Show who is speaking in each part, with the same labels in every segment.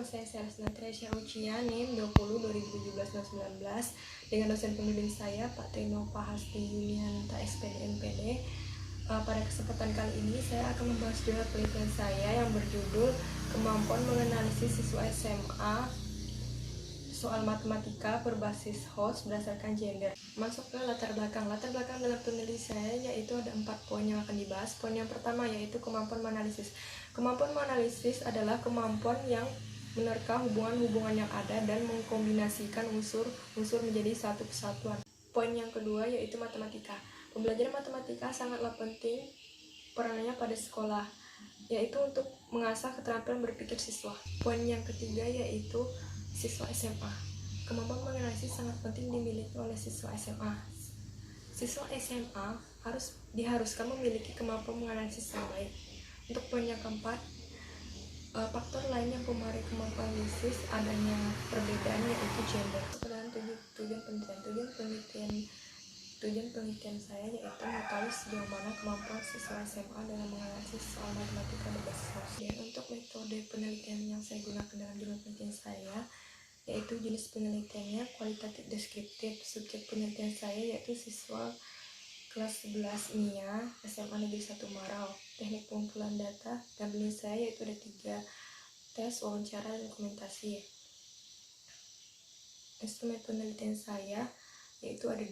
Speaker 1: saya Selesna Tresya Ucia NIM 20 2017-19 dengan dosen pembimbing saya Pak Teno Pahasti Yulianta SPD MPD. Pada kesempatan kali ini saya akan membahas jurnal penelitian saya yang berjudul Kemampuan Menganalisis Siswa SMA Soal Matematika Berbasis Host Berdasarkan Gender. Masuk ke latar belakang dalam penelitian saya yaitu ada 4 poin yang akan dibahas. Poin yang pertama yaitu kemampuan menganalisis. Kemampuan menganalisis adalah kemampuan yang menerka hubungan-hubungan yang ada dan mengkombinasikan unsur-unsur menjadi satu kesatuan. Poin yang kedua yaitu matematika. Pembelajaran matematika sangatlah penting perannya pada sekolah, yaitu untuk mengasah keterampilan berpikir siswa. Poin yang ketiga yaitu siswa SMA. Kemampuan menganalisis sangat penting dimiliki oleh siswa SMA. Siswa SMA diharuskan memiliki kemampuan menganalisis yang baik. Untuk poin yang keempat, faktor lain yang mempengaruhi kemampuan analisis adanya perbedaan yaitu gender. Tujuan penelitian saya yaitu mengetahui sejauh mana kemampuan siswa SMA dalam menganalisis soal matematika berbasis host. Dan untuk metode penelitian yang saya gunakan dalam jurnal penelitian saya yaitu jenis penelitiannya kualitatif deskriptif. Subjek penelitian saya yaitu siswa kelas 11 MIA SMA Negeri 1 Marau. Teknik pengumpulan data dan penelitian saya yaitu ada 3 tes, wawancara, dan dokumentasi. Instrumen penelitian saya yaitu ada 2,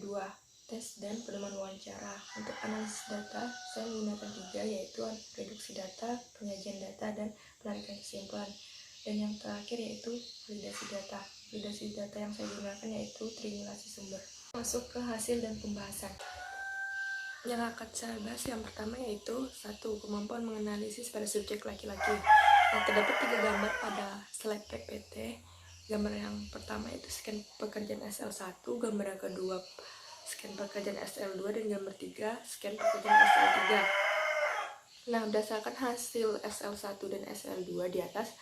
Speaker 1: tes dan pedoman wawancara. Untuk analisis data saya menggunakan 3 yaitu reduksi data, penyajian data, dan penarikan kesimpulan. Dan yang terakhir yaitu validasi data. Validasi data yang saya gunakan yaitu triangulasi sumber. Masuk ke hasil dan pembahasan. Yang akan saya bahas yang pertama yaitu 1. Kemampuan menganalisis pada subjek laki-laki. Terdapat 3 gambar pada slide PPT. Gambar yang pertama itu scan pekerjaan SL1, gambar yang kedua scan pekerjaan SL2, dan gambar 3 scan pekerjaan SL3. Nah, berdasarkan hasil SL1 dan SL2 di atas,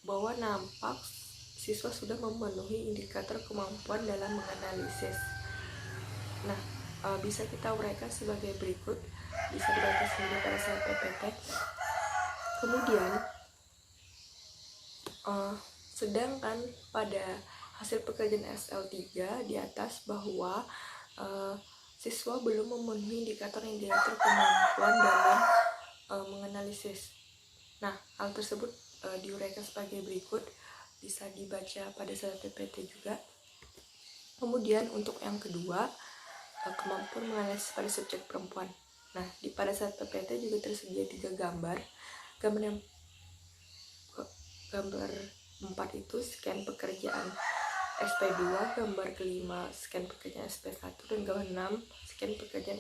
Speaker 1: bahwa nampak siswa sudah memenuhi indikator kemampuan dalam menganalisis. Nah, bisa kita uraikan sebagai berikut, bisa dibaca sendiri pada slide PPT. Kemudian, sedangkan pada hasil pekerjaan SL3 di atas bahwa siswa belum memenuhi indikator kemampuan dalam menganalisis. Nah, hal tersebut diuraikan sebagai berikut, bisa dibaca pada slide PPT juga. Kemudian untuk yang kedua, kemampuan menganalisis pada subjek perempuan. Nah, pada slide PPT juga tersedia 3 gambar. Gambar 4 itu scan pekerjaan SP2, gambar kelima scan pekerjaan SP1, dan gambar 6 scan pekerjaan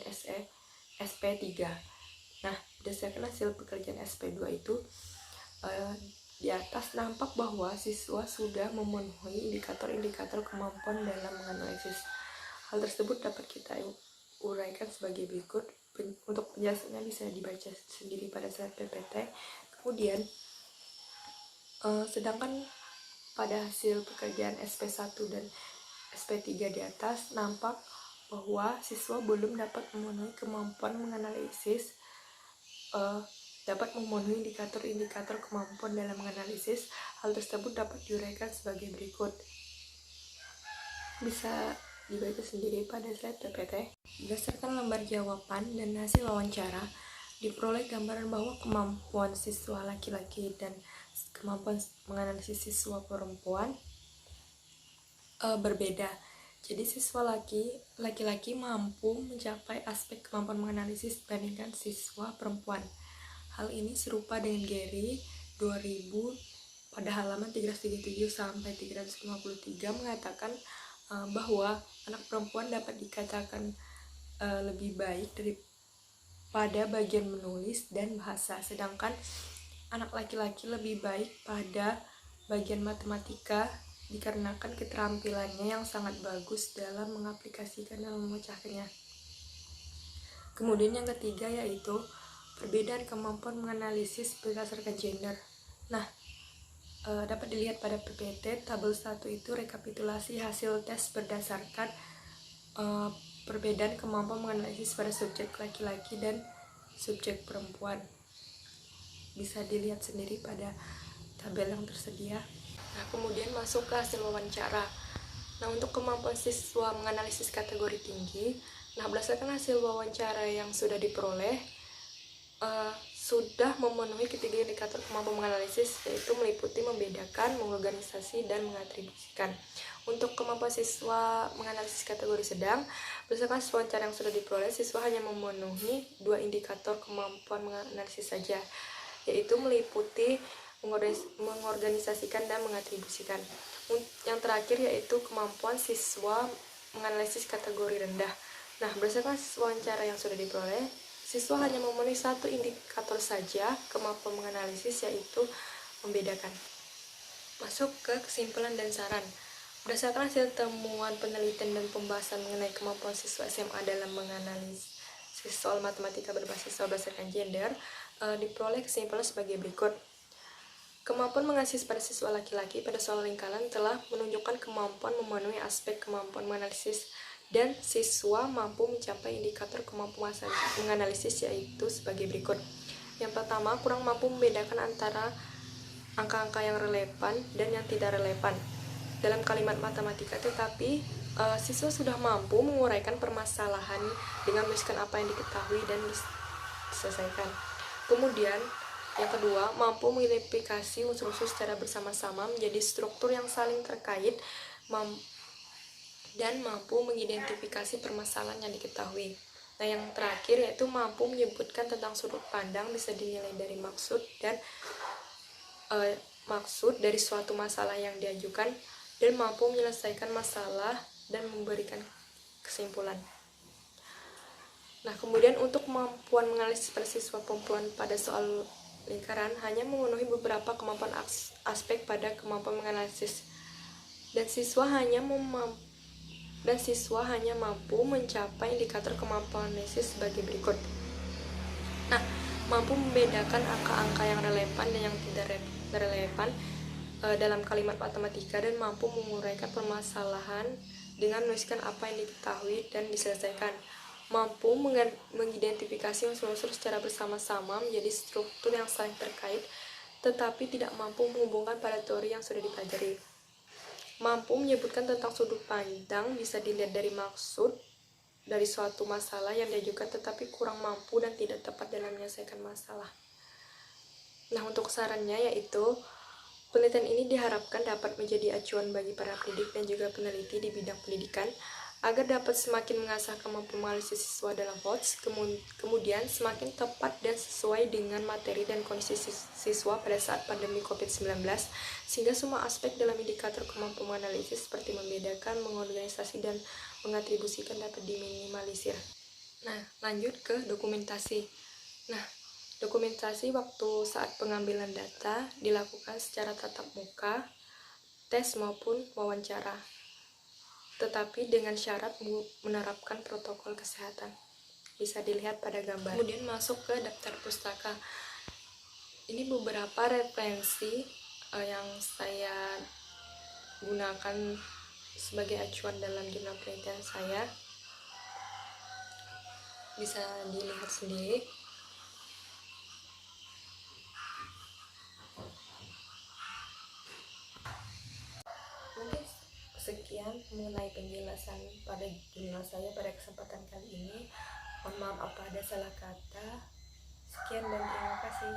Speaker 1: SP3. Nah, berdasarkan hasil pekerjaan SP2 itu di atas nampak bahwa siswa sudah memenuhi indikator-indikator kemampuan dalam menganalisis. Hal tersebut dapat kita uraikan sebagai berikut. Untuk penjelasannya bisa dibaca sendiri pada slide PPT. Kemudian, sedangkan pada hasil pekerjaan SP1 dan SP3 di atas nampak bahwa siswa belum dapat memenuhi kemampuan menganalisis, dapat memenuhi indikator-indikator kemampuan dalam menganalisis. Hal tersebut dapat diuraikan sebagai berikut. Bisa dibaca sendiri pada slide PPT. Berdasarkan lembar jawaban dan hasil wawancara, diperoleh gambaran bahwa kemampuan siswa laki-laki dan kemampuan menganalisis siswa perempuan berbeda. Jadi siswa laki-laki mampu mencapai aspek kemampuan menganalisis dibandingkan siswa perempuan. Hal ini serupa dengan Gary 2000 pada halaman 337 sampai 353 mengatakan bahwa anak perempuan dapat dikatakan lebih baik daripada bagian menulis dan bahasa, sedangkan anak laki-laki lebih baik pada bagian matematika dikarenakan keterampilannya yang sangat bagus dalam mengaplikasikan dan memecahkannya. Kemudian yang ketiga yaitu perbedaan kemampuan menganalisis berdasarkan gender. Nah, dapat dilihat pada PPT tabel 1 itu rekapitulasi hasil tes berdasarkan perbedaan kemampuan menganalisis pada subjek laki-laki dan subjek perempuan. Bisa dilihat sendiri pada tabel yang tersedia. Nah, kemudian masuk ke hasil wawancara. Nah, untuk kemampuan siswa menganalisis kategori tinggi, nah berdasarkan hasil wawancara yang sudah diperoleh, sudah memenuhi ketiga indikator kemampuan menganalisis, yaitu meliputi membedakan, mengorganisasi, dan mengatribusikan. Untuk kemampuan siswa menganalisis kategori sedang, berdasarkan wawancara yang sudah diperoleh, siswa hanya memenuhi 2 indikator kemampuan menganalisis saja, yaitu meliputi mengorganisasikan dan mengatribusikan. Yang terakhir yaitu kemampuan siswa menganalisis kategori rendah. Nah, berdasarkan wawancara yang sudah diperoleh, siswa hanya memenuhi 1 indikator saja kemampuan menganalisis, yaitu membedakan. Masuk ke kesimpulan dan saran. Berdasarkan hasil temuan penelitian dan pembahasan mengenai kemampuan siswa SMA dalam menganalisis soal matematika berbasis soal berdasarkan gender, diperoleh kesimpulan sebagai berikut. Kemampuan menganalisis pada siswa laki-laki pada soal lingkaran telah menunjukkan kemampuan memenuhi aspek kemampuan menganalisis, dan siswa mampu mencapai indikator kemampuan menganalisis, yaitu sebagai berikut. Yang pertama, kurang mampu membedakan antara angka-angka yang relevan dan yang tidak relevan dalam kalimat matematika, tetapi siswa sudah mampu menguraikan permasalahan dengan menuliskan apa yang diketahui dan diselesaikan. Kemudian yang kedua, mampu mengidentifikasi unsur-unsur secara bersama-sama menjadi struktur yang saling terkait dan mampu mengidentifikasi permasalahan yang diketahui. Nah, yang terakhir yaitu mampu menyebutkan tentang sudut pandang, bisa dinilai dari maksud dari suatu masalah yang diajukan, dan mampu menyelesaikan masalah dan memberikan kesimpulan. Nah, kemudian untuk kemampuan menganalisis pada siswa perempuan pada soal lingkaran hanya memenuhi beberapa kemampuan aspek pada kemampuan menganalisis, dan siswa hanya mampu mencapai indikator kemampuan analisis sebagai berikut. Nah, mampu membedakan angka-angka yang relevan dan yang tidak relevan dalam kalimat matematika, dan mampu menguraikan permasalahan dengan menuliskan apa yang diketahui dan diselesaikan. Mampu mengidentifikasi unsur-unsur secara bersama-sama menjadi struktur yang saling terkait, tetapi tidak mampu menghubungkan pada teori yang sudah dipelajari. Mampu menyebutkan tentang sudut pandang, bisa dilihat dari maksud dari suatu masalah yang diajukan, tetapi kurang mampu dan tidak tepat dalam menyelesaikan masalah. Nah, untuk sarannya yaitu penelitian ini diharapkan dapat menjadi acuan bagi para pendidik dan juga peneliti di bidang pendidikan, agar dapat semakin mengasah kemampuan menganalisis siswa dalam HOTS, kemudian semakin tepat dan sesuai dengan materi dan kondisi siswa pada saat pandemi COVID-19, sehingga semua aspek dalam indikator kemampuan menganalisis seperti membedakan, mengorganisasi, dan mengatribusikan dapat diminimalisir. Nah, lanjut ke dokumentasi. Nah, dokumentasi waktu saat pengambilan data dilakukan secara tatap muka, tes maupun wawancara, tetapi dengan syarat menerapkan protokol kesehatan. Bisa dilihat pada gambar. Kemudian masuk ke daftar pustaka. Ini beberapa referensi yang saya gunakan sebagai acuan dalam jurnal penelitian saya. Bisa dilihat sendiri. Mungkin sekian mengenai penjelasan pada jurnal saya pada kesempatan kali ini. Mohon maaf apa ada salah kata. Sekian dan terima kasih.